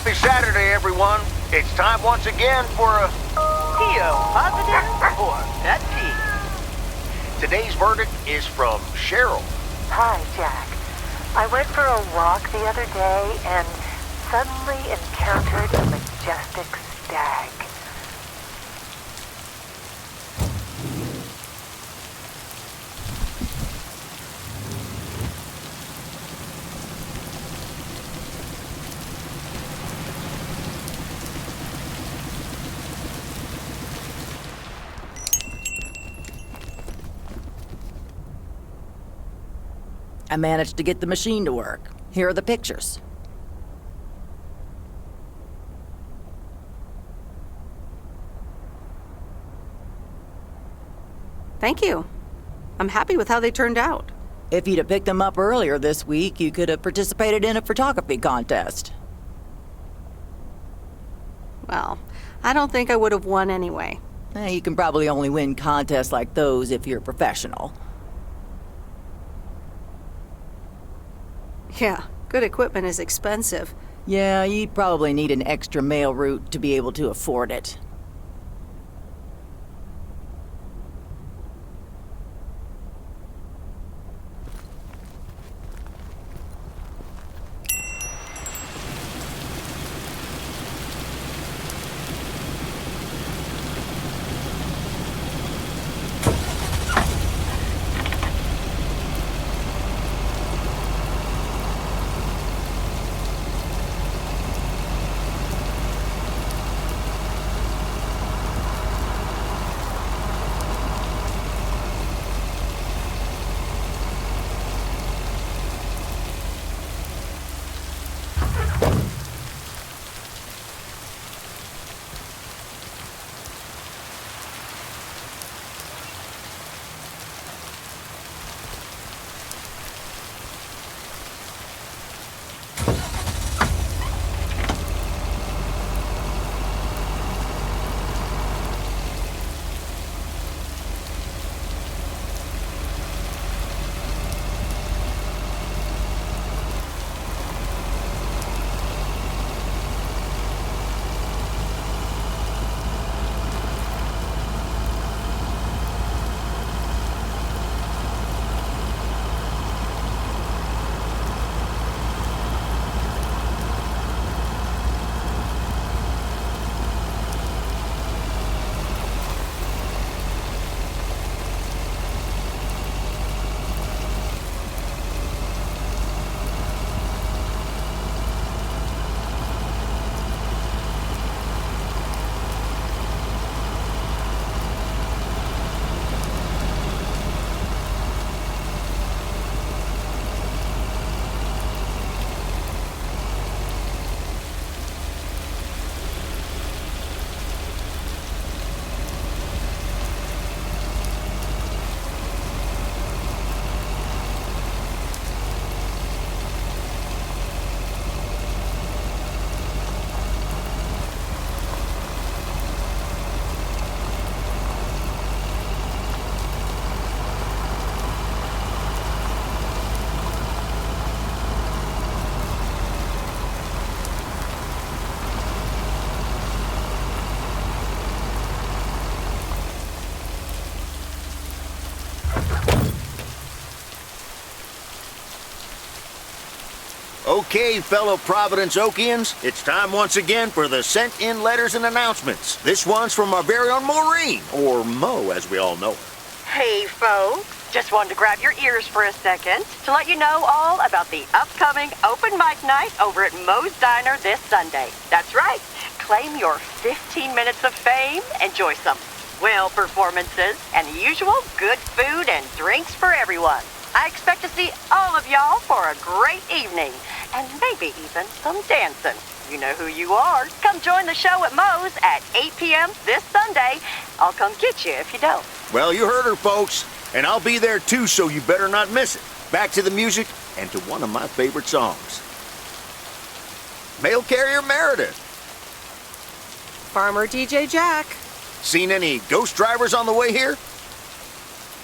Happy Saturday, everyone. It's time once again for a PO positive or pet peeve. Today's verdict is from Cheryl. Hi, Jack. I went for a walk the other day and suddenly encountered a majestic stag. I managed to get the machine to work. Here are the pictures. Thank you. I'm happy with how they turned out. If you'd have picked them up earlier this week, you could have participated in a photography contest. Well, I don't think I would have won anyway. You can probably only win contests like those if you're a professional. Yeah, good equipment is expensive. Yeah, you'd probably need an extra mail route to be able to afford it. Okay, fellow Providence Okians, it's time once again for the sent-in letters and announcements. This one's from our very own Maureen, or Mo as we all know her. Hey, folks. Just wanted to grab your ears for a second to let you know all about the upcoming open mic night over at Mo's Diner this Sunday. That's right. Claim your 15 minutes of fame, enjoy some swell performances, and the usual good food and drinks for everyone. I expect to see all of y'all for a great evening, and maybe even some dancing. You know who you are. Come join the show at Mo's at 8 p.m. this Sunday. I'll come get you if you don't. Well, you heard her, folks, and I'll be there too, so you better not miss it. Back to the music and to one of my favorite songs. Mail Carrier Meredith. Farmer DJ Jack. Seen any ghost drivers on the way here?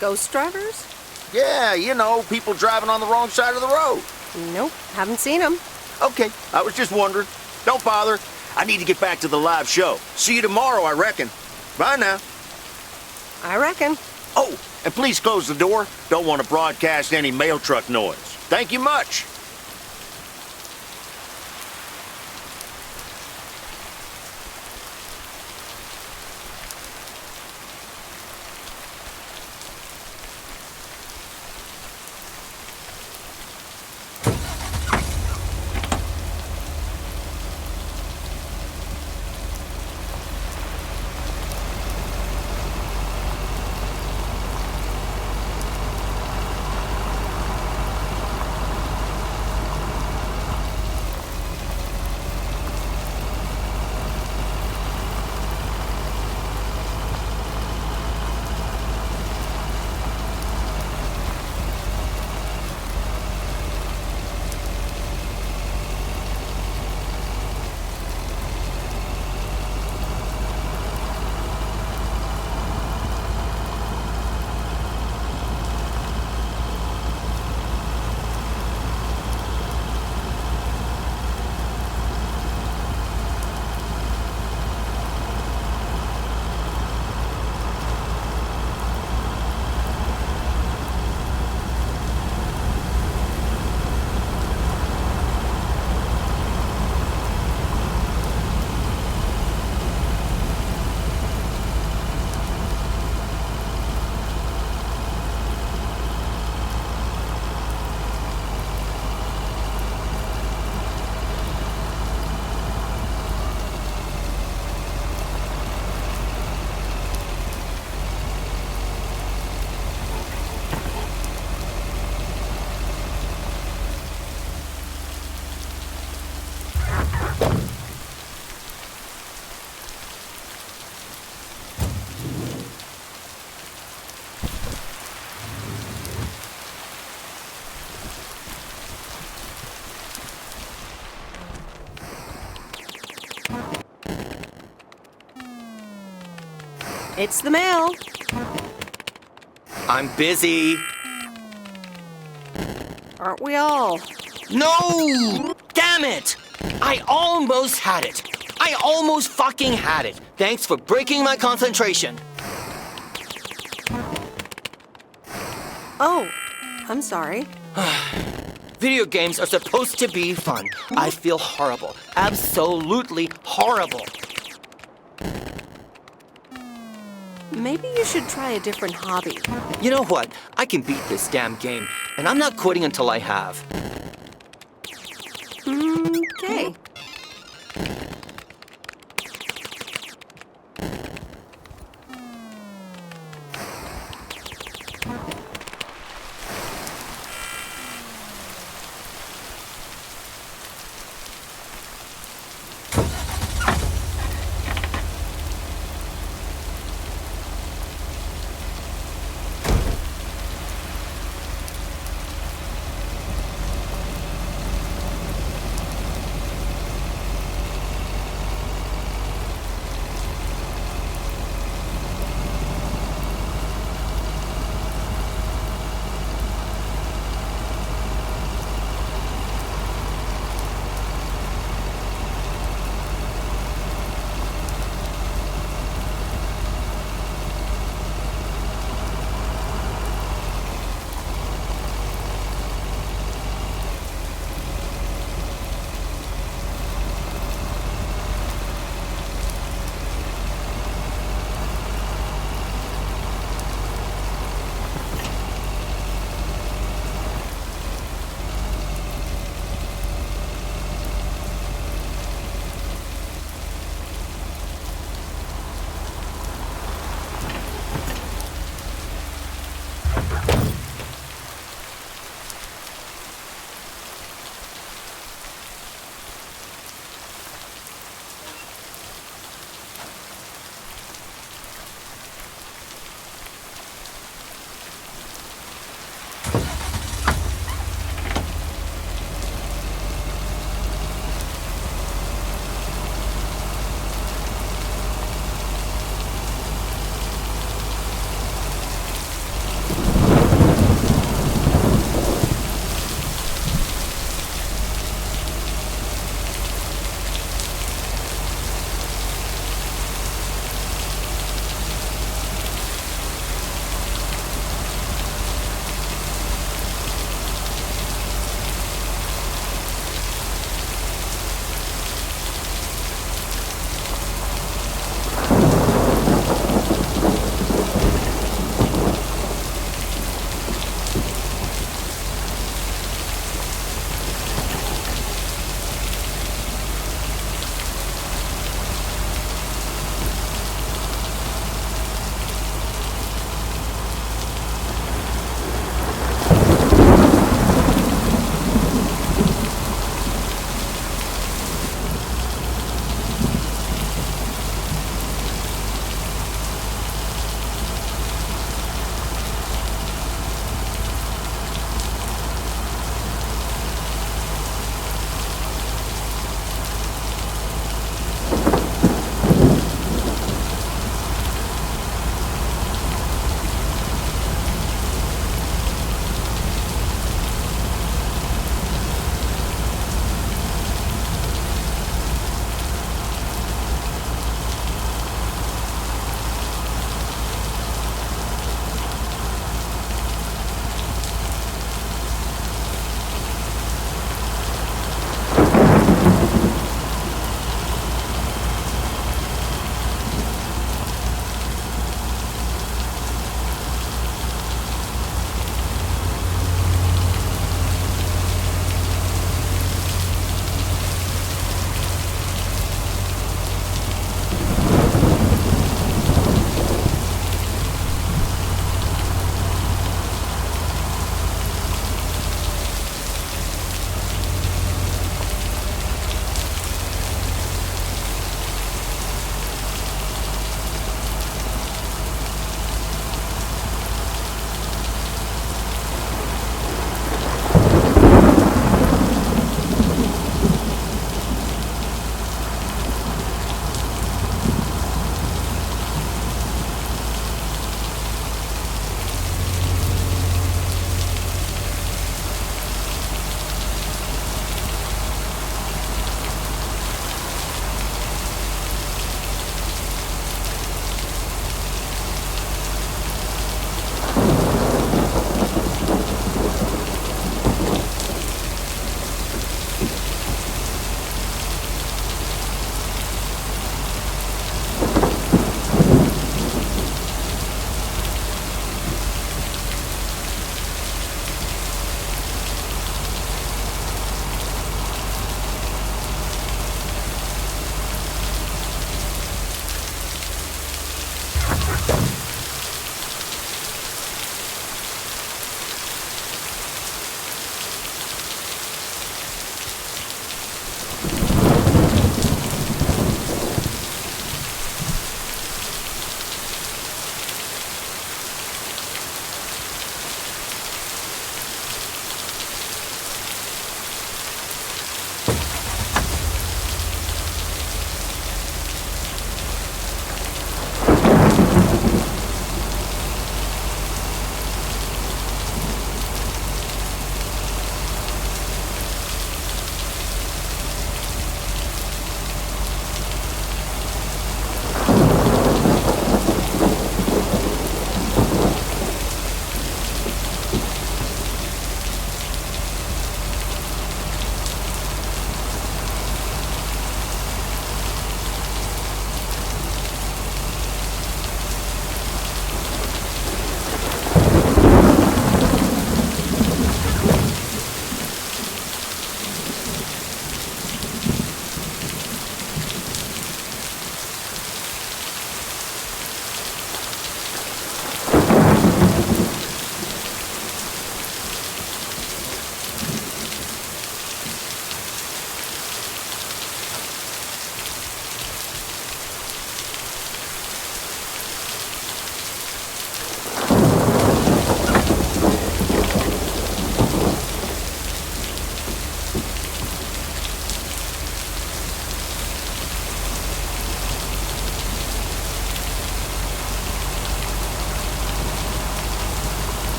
Ghost drivers? Yeah, you know, people driving on the wrong side of the road. Nope, haven't seen them. Okay, I was just wondering. Don't bother. I need to get back to the live show. See you tomorrow, I reckon. Bye now. I reckon. Oh, and please close the door. Don't want to broadcast any mail truck noise. Thank you much. It's the mail. I'm busy. Aren't we all? No! Damn it! I almost had it. I almost fucking had it. Thanks for breaking my concentration. Oh, I'm sorry. Video games are supposed to be fun. I feel horrible. Absolutely horrible. Maybe you should try a different hobby. You know what? I can beat this damn game, and I'm not quitting until I have. Okay.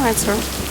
ahead, sir.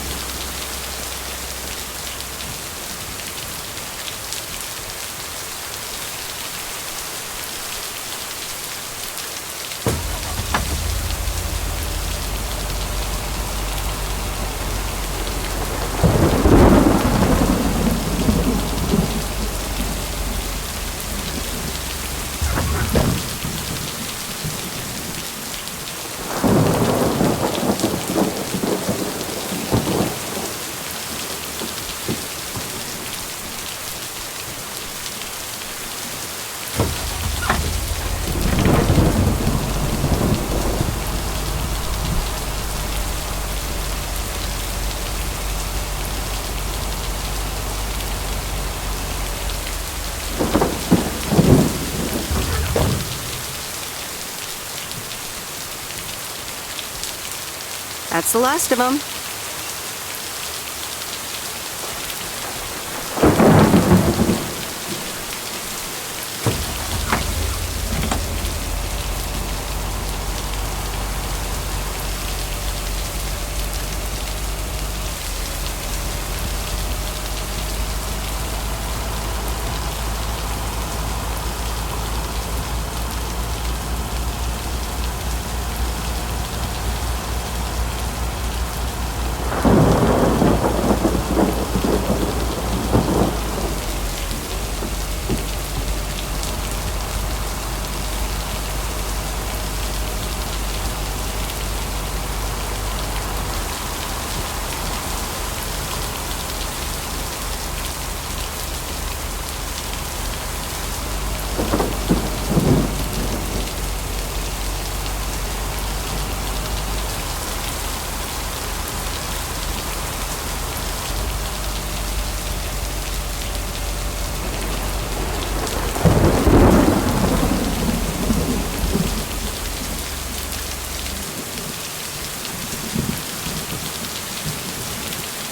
That's the last of them.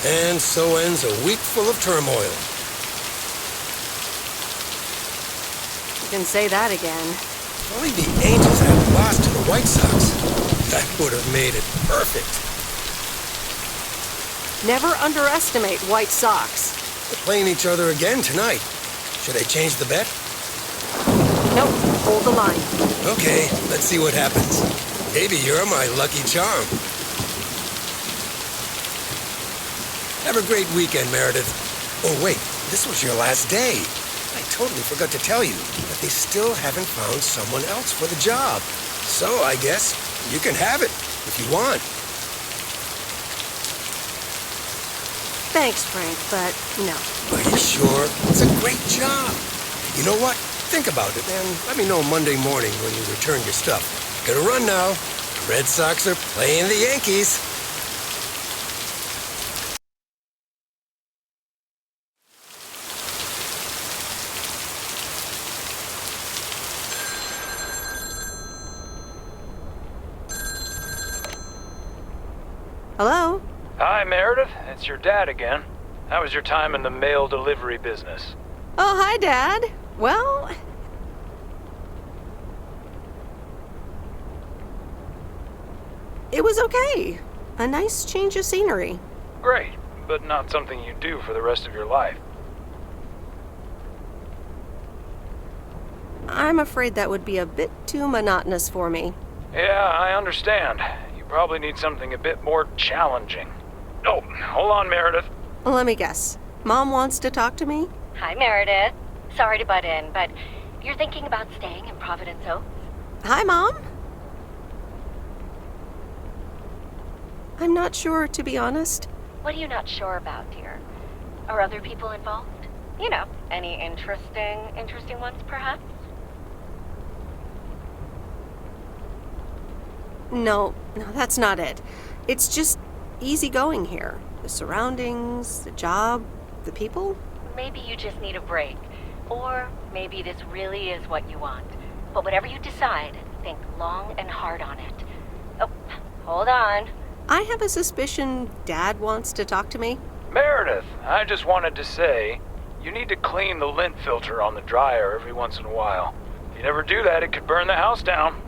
And so ends a week full of turmoil. You can say that again. If only the Angels had lost to the White Sox. That would have made it perfect. Never underestimate White Sox. They're playing each other again tonight. Should I change the bet? Nope, hold the line. Okay, let's see what happens. Maybe you're my lucky charm. Have a great weekend, Meredith. Oh, wait, this was your last day. I totally forgot to tell you that they still haven't found someone else for the job. So I guess you can have it if you want. Thanks, Frank, but no. Are you sure? It's a great job. You know what? Think about it and let me know Monday morning when you return your stuff. Gotta run now. The Red Sox are playing the Yankees. Hello? Hi, Meredith. It's your dad again. How was your time in the mail delivery business? Oh, hi, Dad. Well, it was okay. A nice change of scenery. Great, but not something you do for the rest of your life. I'm afraid that would be a bit too monotonous for me. Yeah, I understand. You probably need something a bit more challenging. Oh, hold on, Meredith. Let me guess. Mom wants to talk to me? Hi, Meredith. Sorry to butt in, but you're thinking about staying in Providence Oaks? Hi, Mom. I'm not sure, to be honest. What are you not sure about, dear? Are other people involved? You know, any interesting ones, perhaps? No, that's not it. It's just easy going here. The surroundings, the job, the people. Maybe you just need a break. Or maybe this really is what you want. But whatever you decide, think long and hard on it. Oh, hold on. I have a suspicion Dad wants to talk to me. Meredith, I just wanted to say, you need to clean the lint filter on the dryer every once in a while. If you never do that, it could burn the house down.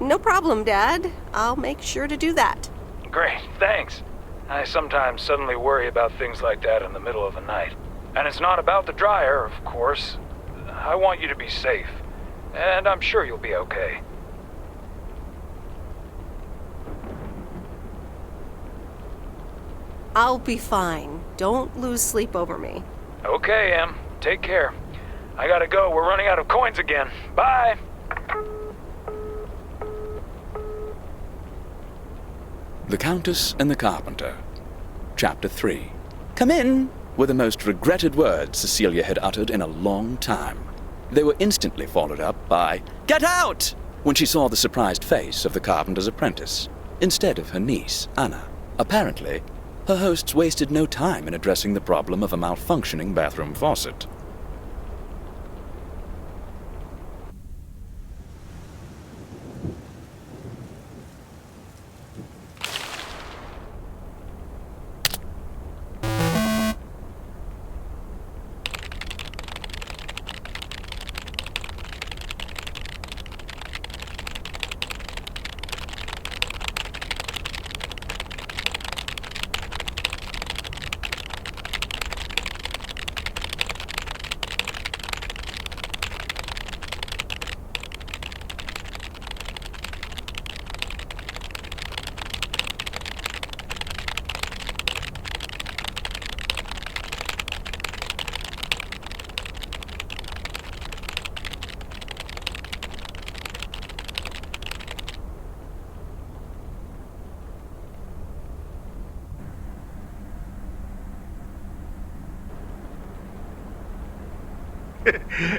No problem, Dad. I'll make sure to do that. Great, thanks. I sometimes suddenly worry about things like that in the middle of the night. And it's not about the dryer, of course. I want you to be safe. And I'm sure you'll be okay. I'll be fine. Don't lose sleep over me. Okay, Em. Take care. I gotta go. We're running out of coins again. Bye! The Countess and the Carpenter. Chapter 3. "Come in," were the most regretted words Cecilia had uttered in a long time. They were instantly followed up by, "Get out!" when she saw the surprised face of the carpenter's apprentice, instead of her niece, Anna. Apparently, her hosts wasted no time in addressing the problem of a malfunctioning bathroom faucet.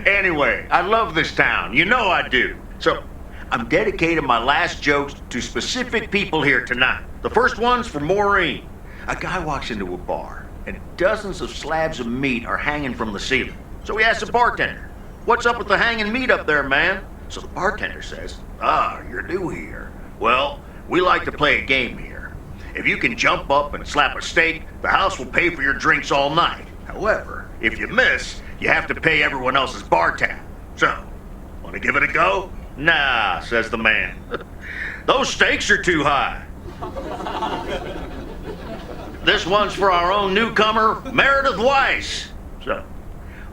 Anyway, I love this town. You know I do. So, I'm dedicating my last jokes to specific people here tonight. The first one's for Maureen. A guy walks into a bar, and dozens of slabs of meat are hanging from the ceiling. So he asks the bartender, "What's up with the hanging meat up there, man?" So the bartender says, "You're new here. Well, we like to play a game here. If you can jump up and slap a steak, the house will pay for your drinks all night. However, if you miss, you have to pay everyone else's bar tab. So, want to give it a go?" "Nah," says the man. "Those stakes are too high." This one's for our own newcomer, Meredith Weiss. So,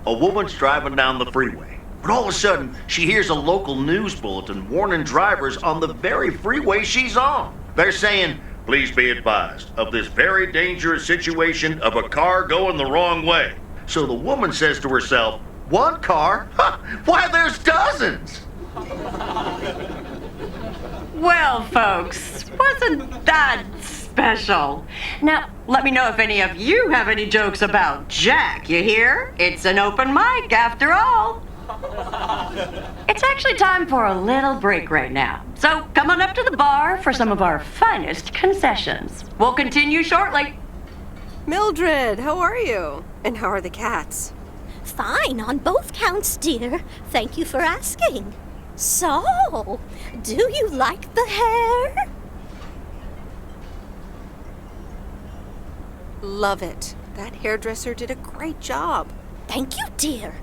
a woman's driving down the freeway, but all of a sudden, she hears a local news bulletin warning drivers on the very freeway she's on. They're saying, "Please be advised of this very dangerous situation of a car going the wrong way." So the woman says to herself, "One car? Why, there's dozens!" Well, folks, wasn't that special? Now, let me know if any of you have any jokes about Jack, you hear? It's an open mic after all. It's actually time for a little break right now. So come on up to the bar for some of our finest concessions. We'll continue shortly. Mildred, how are you? And how are the cats? Fine on both counts, dear. Thank you for asking. So, do you like the hair? Love it. That hairdresser did a great job. Thank you, dear.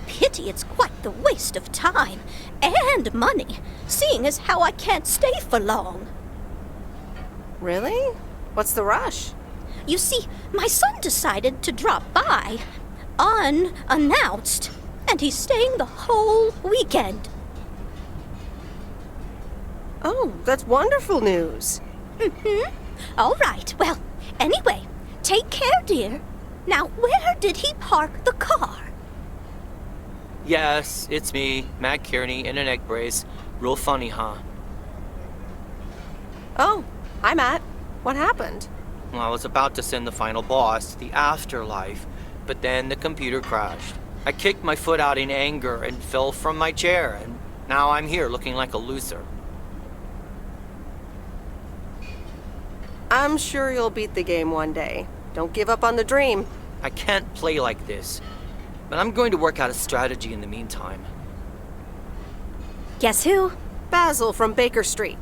Pity it's quite the waste of time and money, seeing as how I can't stay for long. Really? What's the rush? You see, my son decided to drop by, unannounced, and he's staying the whole weekend. Oh, that's wonderful news. All right, well, anyway, take care, dear. Now, where did he park the car? Yes, it's me, Matt Kearney, in a neck brace. Real funny, huh? Oh, hi, Matt. What happened? Well, I was about to send the final boss to the afterlife, but then the computer crashed. I kicked my foot out in anger and fell from my chair, and now I'm here looking like a loser. I'm sure you'll beat the game one day. Don't give up on the dream. I can't play like this, but I'm going to work out a strategy in the meantime. Guess who? Basil from Baker Street.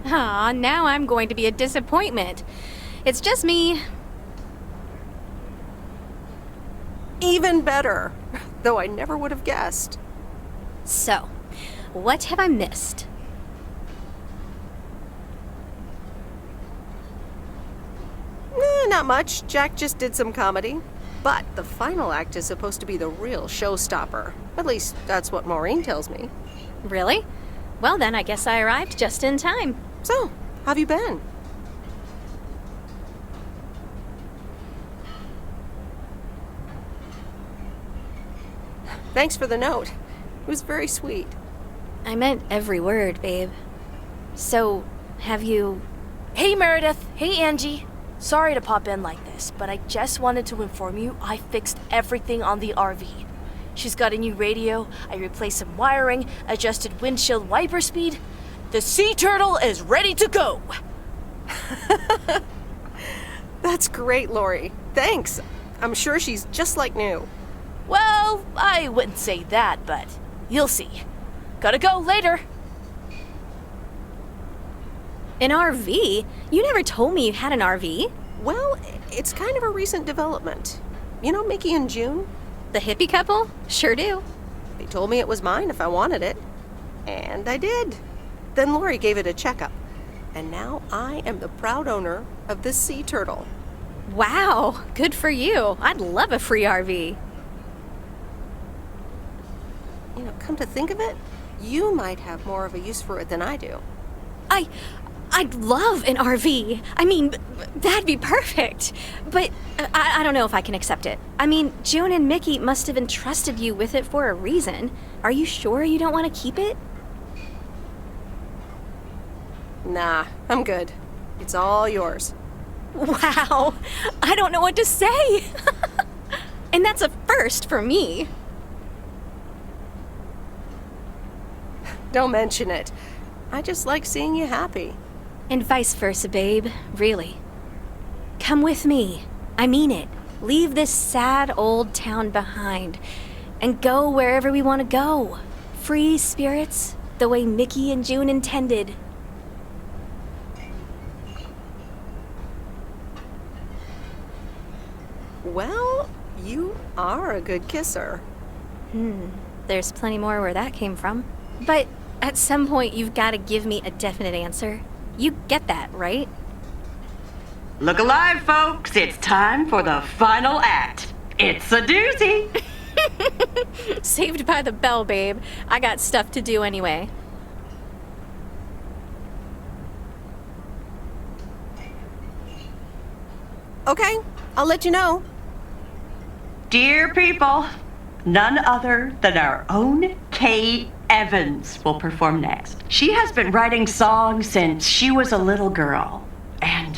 Aw, now I'm going to be a disappointment. It's just me. Even better, though I never would have guessed. So, what have I missed? Not much. Jack just did some comedy. But the final act is supposed to be the real showstopper. At least, that's what Maureen tells me. Really? Well, then I guess I arrived just in time. So, how've you been? Thanks for the note. It was very sweet. I meant every word, babe. So, have you... Hey, Meredith. Hey, Angie. Sorry to pop in like this, but I just wanted to inform you I fixed everything on the RV. She's got a new radio, I replaced some wiring, adjusted windshield wiper speed. The Sea Turtle is ready to go! That's great, Lori. Thanks. I'm sure she's just like new. Well, I wouldn't say that, but you'll see. Gotta go later. An RV? You never told me you had an RV. Well, it's kind of a recent development. You know Mickey and June? The hippie couple? Sure do. They told me it was mine if I wanted it. And I did. Then Lori gave it a checkup. And now I am the proud owner of this Sea Turtle. Wow, good for you. I'd love a free RV. You know, come to think of it, you might have more of a use for it than I do. I'd love an RV. I mean, that'd be perfect. But I don't know if I can accept it. I mean, June and Mickey must have entrusted you with it for a reason. Are you sure you don't want to keep it? Nah, I'm good. It's all yours. Wow, I don't know what to say. And that's a first for me. Don't mention it. I just like seeing you happy. And vice versa, babe. Really. Come with me. I mean it. Leave this sad old town behind and go wherever we want to go. Free spirits, the way Mickey and June intended. Well, you are a good kisser. There's plenty more where that came from. But at some point, you've got to give me a definite answer. You get that, right? Look alive, folks. It's time for the final act. It's a doozy. Saved by the bell, babe. I got stuff to do anyway. Okay, I'll let you know. Dear people, none other than our own Kay Evans will perform next. She has been writing songs since she was a little girl, and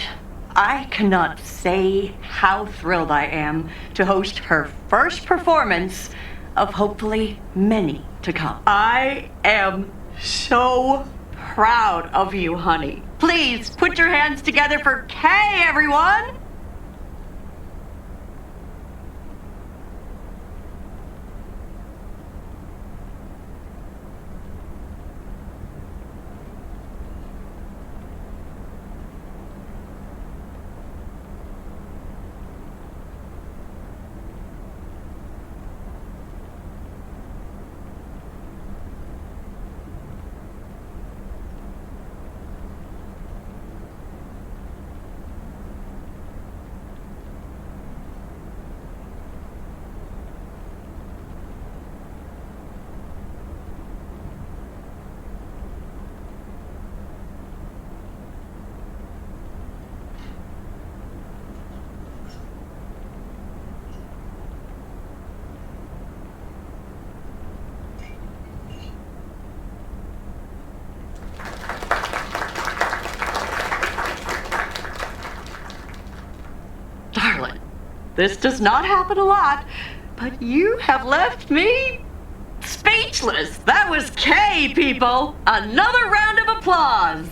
I cannot say how thrilled I am to host her first performance of hopefully many to come. I am so proud of you, honey. Please put your hands together for Kay, everyone! Darling, this does not happen a lot, but you have left me speechless. That was Kay, people. Another round of applause.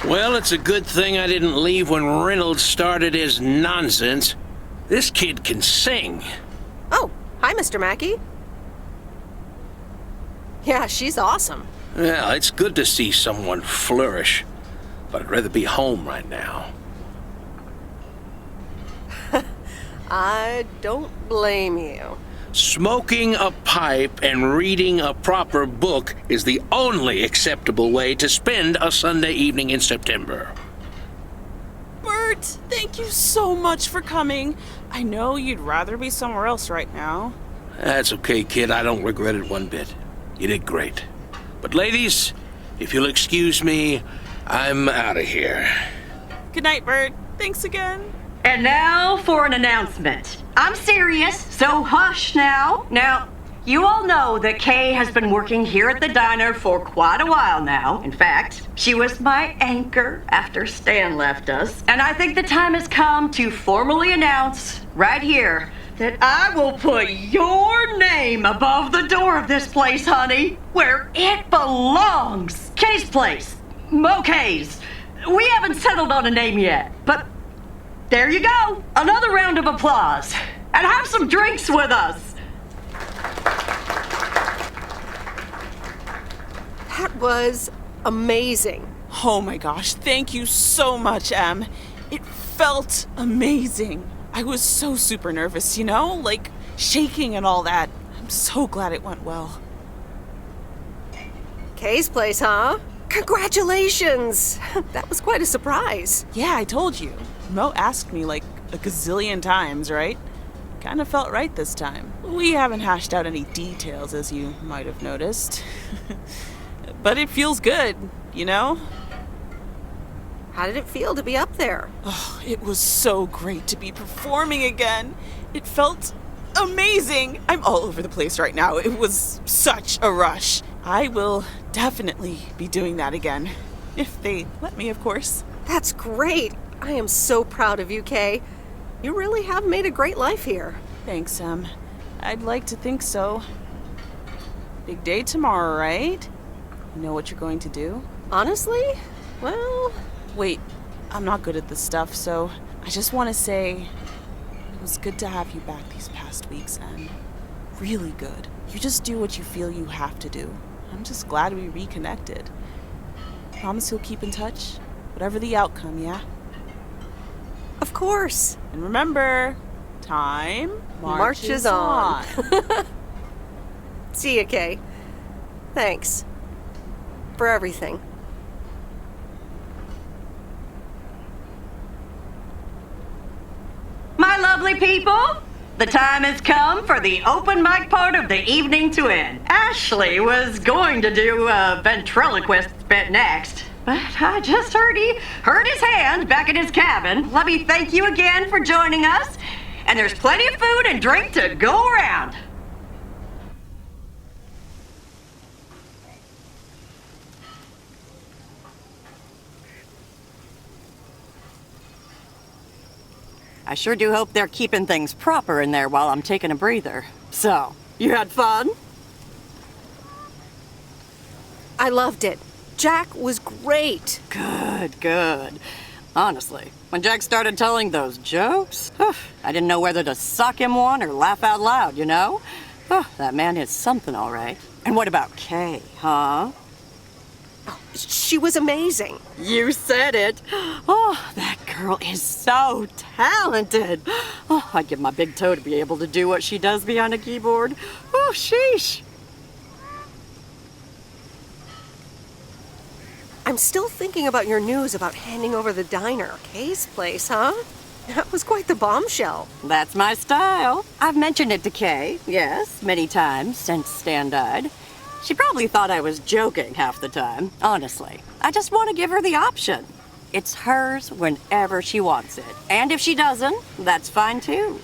Well, it's a good thing I didn't leave when Reynolds started his nonsense. This kid can sing. Oh, hi, Mr. Mackey. Yeah, she's awesome. Well, it's good to see someone flourish, but I'd rather be home right now. I don't blame you. Smoking a pipe and reading a proper book is the only acceptable way to spend a Sunday evening in September. Bert, thank you so much for coming. I know you'd rather be somewhere else right now. That's okay, kid. I don't regret it one bit. You did great. But ladies, if you'll excuse me, I'm out of here. Good night, Bert. Thanks again. And now for an announcement. I'm serious, so hush now. Now, you all know that Kay has been working here at the diner for quite a while now. In fact, she was my anchor after Stan left us. And I think the time has come to formally announce right here that I will put your name above the door of this place, honey, where it belongs. Kay's Place. Mo Kay's. We haven't settled on a name yet, but there you go. Another round of applause. And have some drinks with us. That was amazing. Oh my gosh, thank you so much, Em. It felt amazing. I was so super nervous, like shaking and all that. I'm so glad it went well. Kay's Place, huh? Congratulations! That was quite a surprise. Yeah, I told you. Mo asked me like a gazillion times, right? Kind of felt right this time. We haven't hashed out any details, as you might have noticed. But it feels good, How did it feel to be up there? Oh, it was so great to be performing again. It felt amazing. I'm all over the place right now. It was such a rush. I will definitely be doing that again. If they let me, of course. That's great. I am so proud of you, Kay. You really have made a great life here. Thanks, Em. I'd like to think so. Big day tomorrow, right? You know what you're going to do? Honestly? Well... Wait, I'm not good at this stuff, so I just want to say it was good to have you back these past weeks, Em. Really good. You just do what you feel you have to do. I'm just glad we reconnected. Promise you'll keep in touch? Whatever the outcome, yeah? Of course. And remember, time marches on. See ya, Kay. Thanks. For everything. My lovely people, the time has come for the open mic part of the evening to end. Ashley was going to do a ventriloquist bit next, but I just heard he hurt his hand back in his cabin. Let me thank you again for joining us, and there's plenty of food and drink to go around. I sure do hope they're keeping things proper in there while I'm taking a breather. So, you had fun? I loved it. Jack was great. Good. Honestly, when Jack started telling those jokes, I didn't know whether to sock him one or laugh out loud, That man is something, all right. And what about Kay, huh? Oh, she was amazing. You said it. Oh, that girl is so talented. Oh, I'd give my big toe to be able to do what she does behind a keyboard. Oh, sheesh. I'm still thinking about your news about handing over the diner. Kay's Place, huh? That was quite the bombshell. That's my style. I've mentioned it to Kay, yes, many times since Stan died. She probably thought I was joking half the time, honestly. I just want to give her the option. It's hers whenever she wants it. And if she doesn't, that's fine too.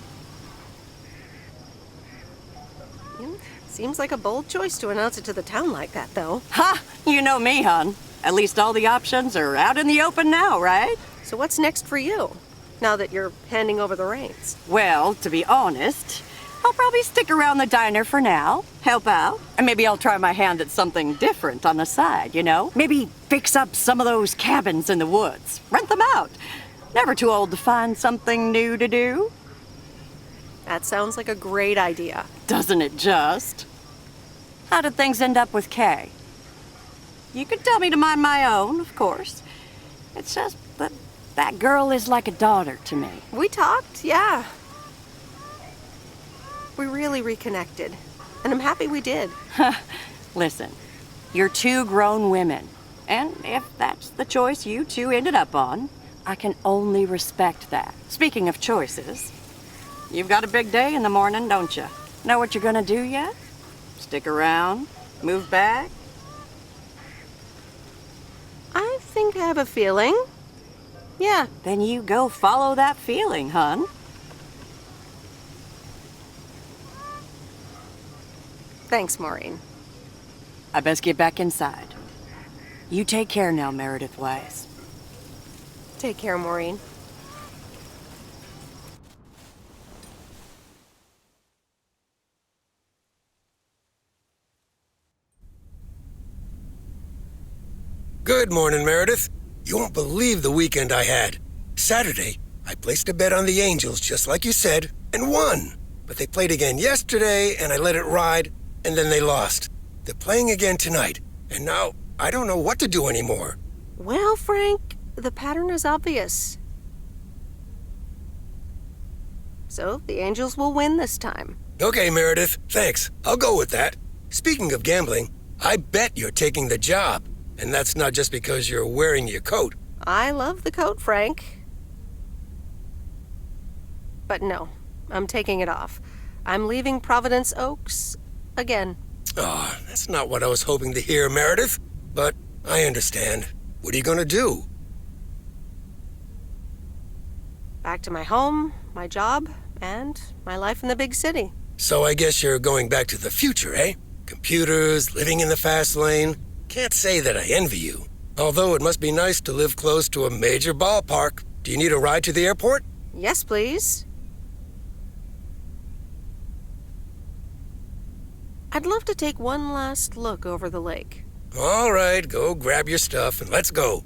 Seems like a bold choice to announce it to the town like that, though. Ha! You know me, hon. At least all the options are out in the open now, right? So what's next for you, now that you're handing over the reins? Well, to be honest, I'll probably stick around the diner for now, help out, and maybe I'll try my hand at something different on the side, Maybe fix up some of those cabins in the woods, rent them out. Never too old to find something new to do. That sounds like a great idea. Doesn't it just? How did things end up with Kay? You could tell me to mind my own, of course. It's just that girl is like a daughter to me. We talked, yeah. We really reconnected. And I'm happy we did. Listen, you're two grown women. And if that's the choice you two ended up on, I can only respect that. Speaking of choices, you've got a big day in the morning, don't you? Know what you're gonna do yet? Stick around? Move back? I think I have a feeling. Yeah. Then you go follow that feeling, hun. Thanks, Maureen. I best get back inside. You take care now, Meredith Weiss. Take care, Maureen. Good morning, Meredith. You won't believe the weekend I had. Saturday, I placed a bet on the Angels, just like you said, and won. But they played again yesterday, and I let it ride, and then they lost. They're playing again tonight, and now I don't know what to do anymore. Well, Frank, the pattern is obvious. So, the Angels will win this time. Okay, Meredith, thanks. I'll go with that. Speaking of gambling, I bet you're taking the job. And that's not just because you're wearing your coat. I love the coat, Frank. But no, I'm taking it off. I'm leaving Providence Oaks again. Oh, that's not what I was hoping to hear, Meredith. But I understand. What are you gonna do? Back to my home, my job, and my life in the big city. So I guess you're going back to the future, eh? Computers, living in the fast lane. Can't say that I envy you. Although it must be nice to live close to a major ballpark. Do you need a ride to the airport? Yes, please. I'd love to take one last look over the lake. All right, go grab your stuff and let's go.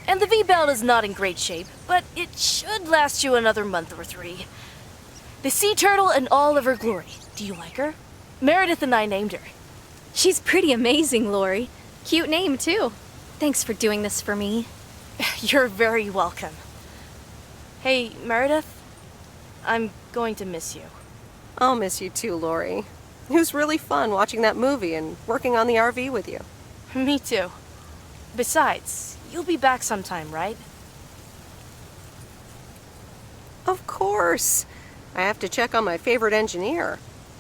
And the V-Belt is not in great shape, but it should last you another month or 3. The sea turtle in all of her glory. Do you like her? Meredith and I named her. She's pretty amazing, Lori. Cute name, too. Thanks for doing this for me. You're very welcome. Hey, Meredith, I'm going to miss you. I'll miss you too, Lori. It was really fun watching that movie and working on the RV with you. Me too. Besides, you'll be back sometime, right? Of course. I have to check on my favorite engineer.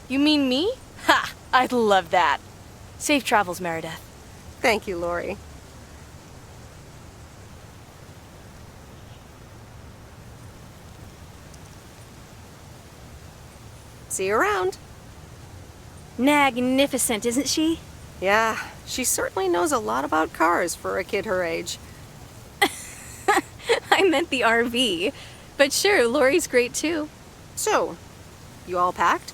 You mean me? Ha! I'd love that. Safe travels, Meredith. Thank you, Lori. See you around. Magnificent, isn't she? Yeah, she certainly knows a lot about cars for a kid her age. I meant the RV. But sure, Lori's great too. So, you all packed?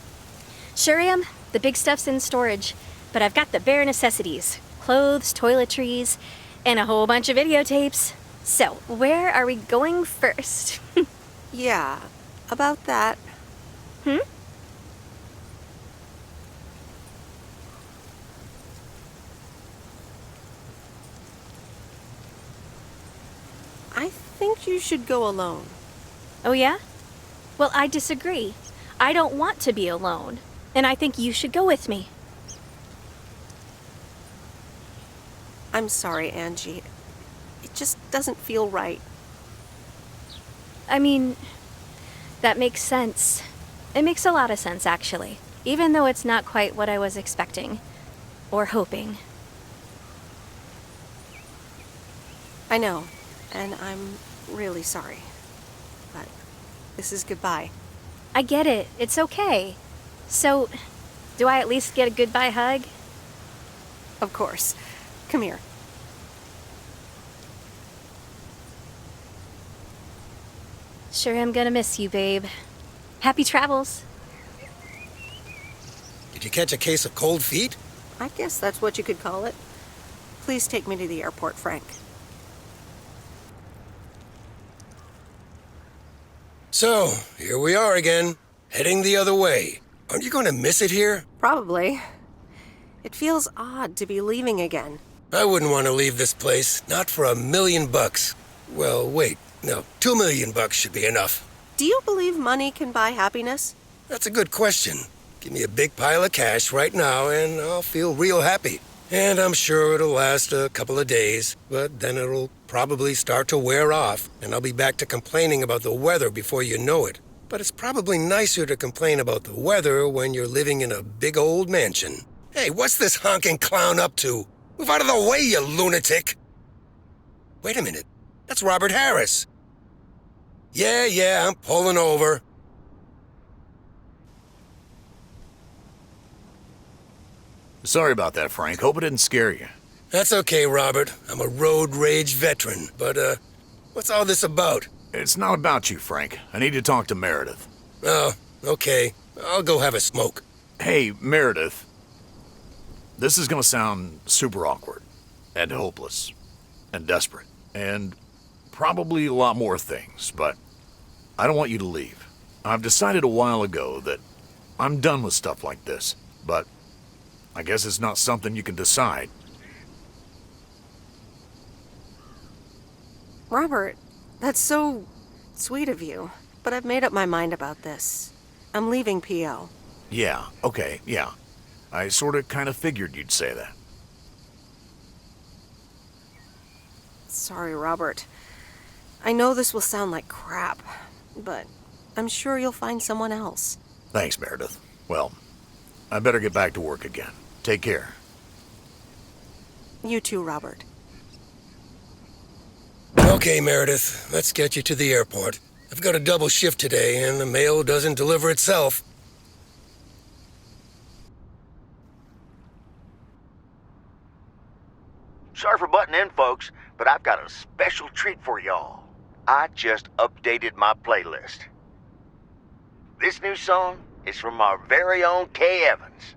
Sure am. The big stuff's in storage. But I've got the bare necessities. Clothes, toiletries, and a whole bunch of videotapes. So, where are we going first? Yeah, about that. Hmm? I think you should go alone. Oh, yeah? Well, I disagree. I don't want to be alone. And I think you should go with me. I'm sorry, Angie. It just doesn't feel right. I mean, that makes sense. It makes a lot of sense, actually. Even though it's not quite what I was expecting. Or hoping. I know. And I'm really sorry. But this is goodbye. I get it. It's okay. So, do I at least get a goodbye hug? Of course. Come here. Sure am gonna miss you, babe. Happy travels. Did you catch a case of cold feet? I guess that's what you could call it. Please take me to the airport, Frank. So, here we are again, heading the other way. Aren't you going to miss it here? Probably. It feels odd to be leaving again. I wouldn't want to leave this place, not for $1 million. Well, wait, no, $2 million should be enough. Do you believe money can buy happiness? That's a good question. Give me a big pile of cash right now and I'll feel real happy. And I'm sure it'll last a couple of days, but then it'll probably start to wear off, and I'll be back to complaining about the weather before you know it. But it's probably nicer to complain about the weather when you're living in a big old mansion. Hey, what's this honking clown up to? Move out of the way, you lunatic! Wait a minute. That's Robert Harris. Yeah, I'm pulling over. Sorry about that, Frank. Hope it didn't scare you. That's okay, Robert. I'm a road rage veteran. But, what's all this about? It's not about you, Frank. I need to talk to Meredith. Oh, okay. I'll go have a smoke. Hey, Meredith. This is gonna sound super awkward, and hopeless, and desperate, and probably a lot more things, but I don't want you to leave. I've decided a while ago that I'm done with stuff like this, but I guess it's not something you can decide. Robert, that's so sweet of you. But I've made up my mind about this. I'm leaving PO. Yeah, okay, yeah. I sorta kinda figured you'd say that. Sorry, Robert. I know this will sound like crap, but I'm sure you'll find someone else. Thanks, Meredith. Well, I better get back to work again. Take care. You too, Robert. Okay, Meredith, let's get you to the airport. I've got a double shift today, and the mail doesn't deliver itself. Sorry for butting in, folks, but I've got a special treat for y'all. I just updated my playlist. This new song is from our very own Kay Evans.